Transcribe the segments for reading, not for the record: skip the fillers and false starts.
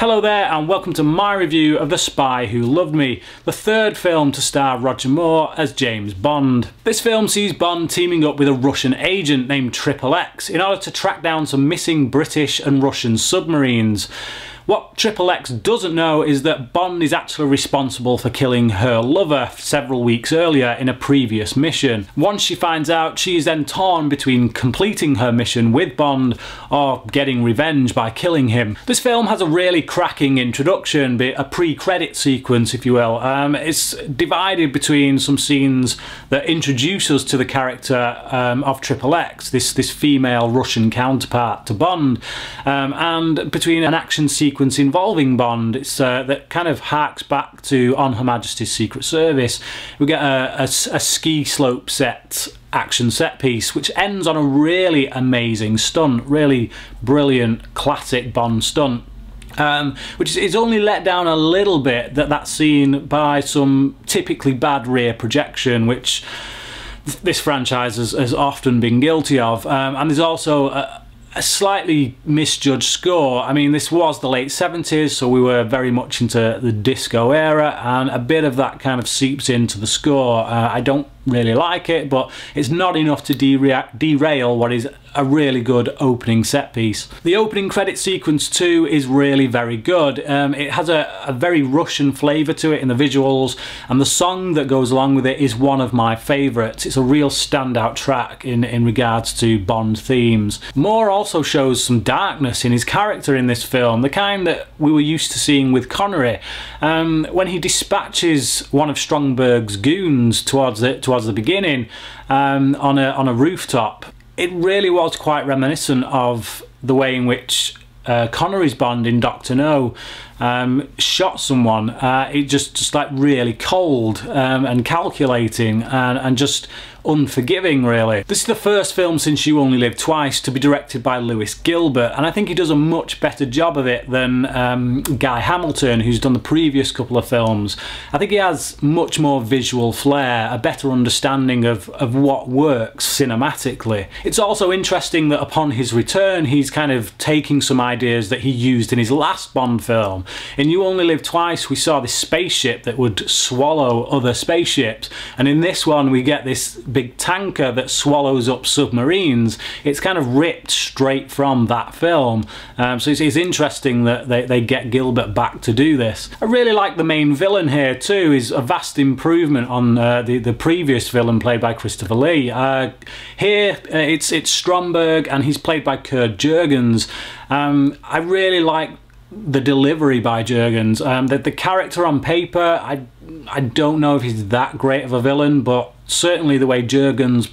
Hello there and welcome to my review of The Spy Who Loved Me, the third film to star Roger Moore as James Bond. This film sees Bond teaming up with a Russian agent named XXX in order to track down some missing British and Russian submarines. What XXX doesn't know is that Bond is actually responsible for killing her lover several weeks earlier in a previous mission. Once she finds out, she is then torn between completing her mission with Bond or getting revenge by killing him. This film has a really cracking introduction, a pre-credit sequence if you will. It's divided between some scenes that introduce us to the character of XXX, this female Russian counterpart to Bond, and between an action sequence involving Bond. It's that kind of harks back to On Her Majesty's Secret Service. We get a ski slope set action set piece which ends on a really amazing stunt, really brilliant classic Bond stunt. Which is only let down a little bit, that's seen by some typically bad rear projection, which this franchise has often been guilty of, and there's also a slightly misjudged score. I mean, this was the late 70s, so we were very much into the disco era, and a bit of that kind of seeps into the score. I don't really like it, but it's not enough to derail what is a really good opening set piece. The opening credit sequence too is really very good. It has a very Russian flavour to it in the visuals, and the song that goes along with it is one of my favourites. It's a real standout track in regards to Bond themes. Moore also shows some darkness in his character in this film, the kind that we were used to seeing with Connery. When he dispatches one of Stromberg's goons towards the beginning on a rooftop, it really was quite reminiscent of the way in which Connery's Bond in Dr. No shot someone. It just like really cold and calculating and just unforgiving, really. This is the first film since You Only Live Twice to be directed by Lewis Gilbert, and I think he does a much better job of it than Guy Hamilton, who's done the previous couple of films. I think he has much more visual flair, a better understanding of what works cinematically. It's also interesting that upon his return he's kind of taking some ideas that he used in his last Bond film. In You Only Live Twice we saw this spaceship that would swallow other spaceships, and in this one we get this big tanker that swallows up submarines. It's kind of ripped straight from that film, so it's interesting that they get Gilbert back to do this. I really like the main villain here too. Is a vast improvement on the previous villain played by Christopher Lee. Here it's Stromberg, and he's played by Kurt Jurgens. I really like the delivery by Jurgens. The character on paper, I don't know if he's that great of a villain, but certainly the way Jurgens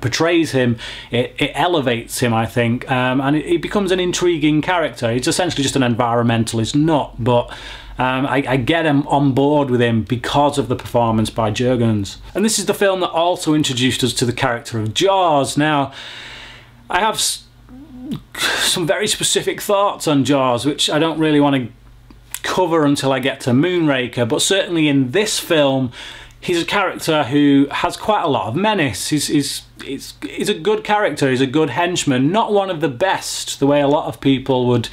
portrays him, it elevates him, I think, and it becomes an intriguing character. He's essentially just an environmentalist nut, but I get him on board with him because of the performance by Jurgens. And this is the film that also introduced us to the character of Jaws. Now, I have some very specific thoughts on Jaws, which I don't really want to cover until I get to Moonraker, but certainly in this film he's a character who has quite a lot of menace. He's a good character, he's a good henchman, not one of the best, the way a lot of people would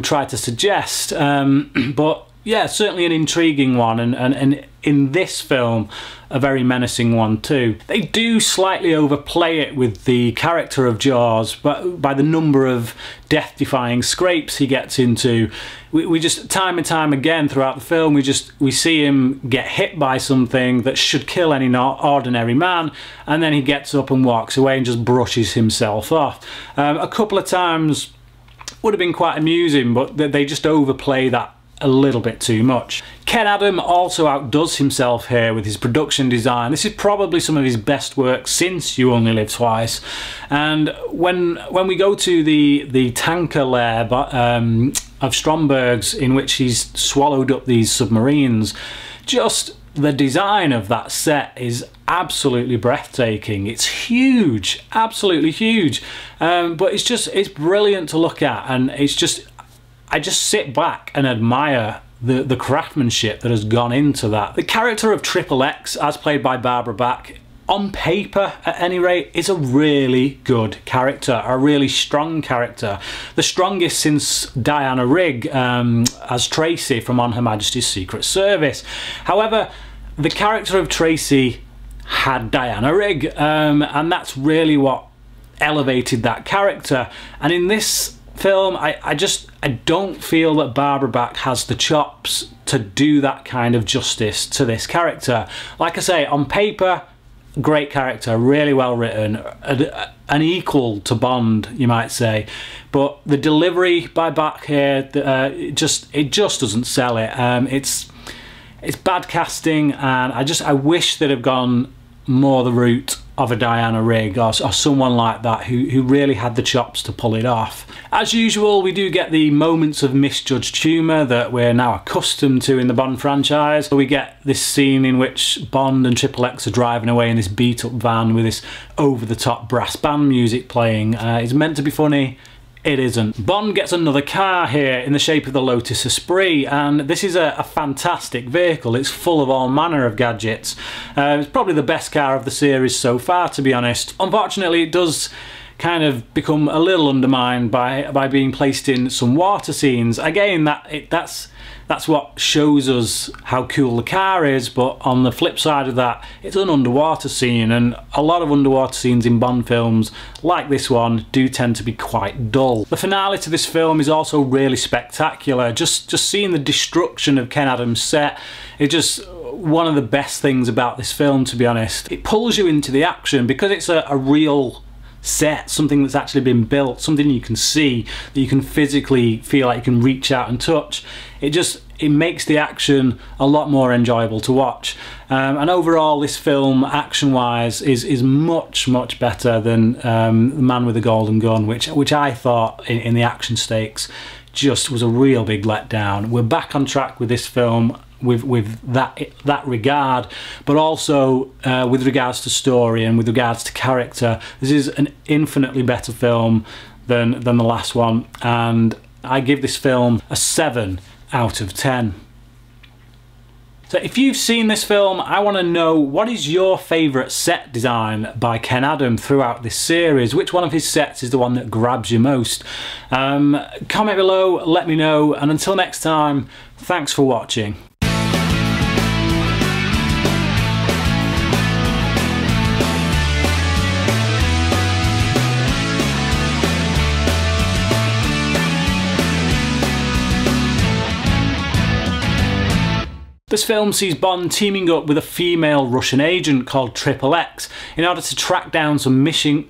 try to suggest, but yeah, certainly an intriguing one, and in this film a very menacing one too. They do slightly overplay it with the character of Jaws, but by the number of death-defying scrapes he gets into. We just, time and time again throughout the film, we see him get hit by something that should kill any ordinary man, and then he gets up and walks away and just brushes himself off. A couple of times would have been quite amusing, but they just overplay that a little bit too much. Ken Adam also outdoes himself here with his production design. This is probably some of his best work since You Only Live Twice, and when we go to the tanker lair of Stromberg's, in which he's swallowed up these submarines, just the design of that set is absolutely breathtaking. It's huge, absolutely huge, but it's brilliant to look at, and I just sit back and admire the craftsmanship that has gone into that. The character of XXX, as played by Barbara Bach, on paper at any rate, is a really good character, a really strong character. The strongest since Diana Rigg as Tracy from On Her Majesty's Secret Service. However, the character of Tracy had Diana Rigg, and that's really what elevated that character. And in this film, I don't feel that Barbara Bach has the chops to do that kind of justice to this character. Like I say, on paper, great character, really well written, an equal to Bond, you might say, but the delivery by Bach here, it just doesn't sell it. It's bad casting, and I wish they'd have gone more the route of a Diana Rigg or someone like that who really had the chops to pull it off. As usual, we do get the moments of misjudged humour that we're now accustomed to in the Bond franchise. We get this scene in which Bond and Triple X are driving away in this beat up van with this over-the-top brass band music playing. It's meant to be funny. It isn't. Bond gets another car here in the shape of the Lotus Esprit, and this is a fantastic vehicle. It's full of all manner of gadgets. It's probably the best car of the series so far, to be honest. Unfortunately, it does kind of become a little undermined by being placed in some water scenes. Again, that's what shows us how cool the car is, but on the flip side of that, it's an underwater scene, and a lot of underwater scenes in Bond films, like this one, do tend to be quite dull. The finale to this film is also really spectacular. Just seeing the destruction of Ken Adams' set, it's just one of the best things about this film, to be honest. It pulls you into the action because it's a real set, something that's actually been built, something you can see, that you can physically feel like you can reach out and touch. It makes the action a lot more enjoyable to watch. And overall, this film, action-wise, is much better than The Man with the Golden Gun, which I thought in the action stakes just was a real big letdown. We're back on track with this film with that regard, but also with regards to story and with regards to character. This is an infinitely better film than the last one, and I give this film a 7 out of 10. So if you've seen this film, I want to know, what is your favourite set design by Ken Adam throughout this series? Which one of his sets is the one that grabs you most? Comment below, let me know, and until next time, thanks for watching. This film sees Bond teaming up with a female Russian agent called Triple X in order to track down some missing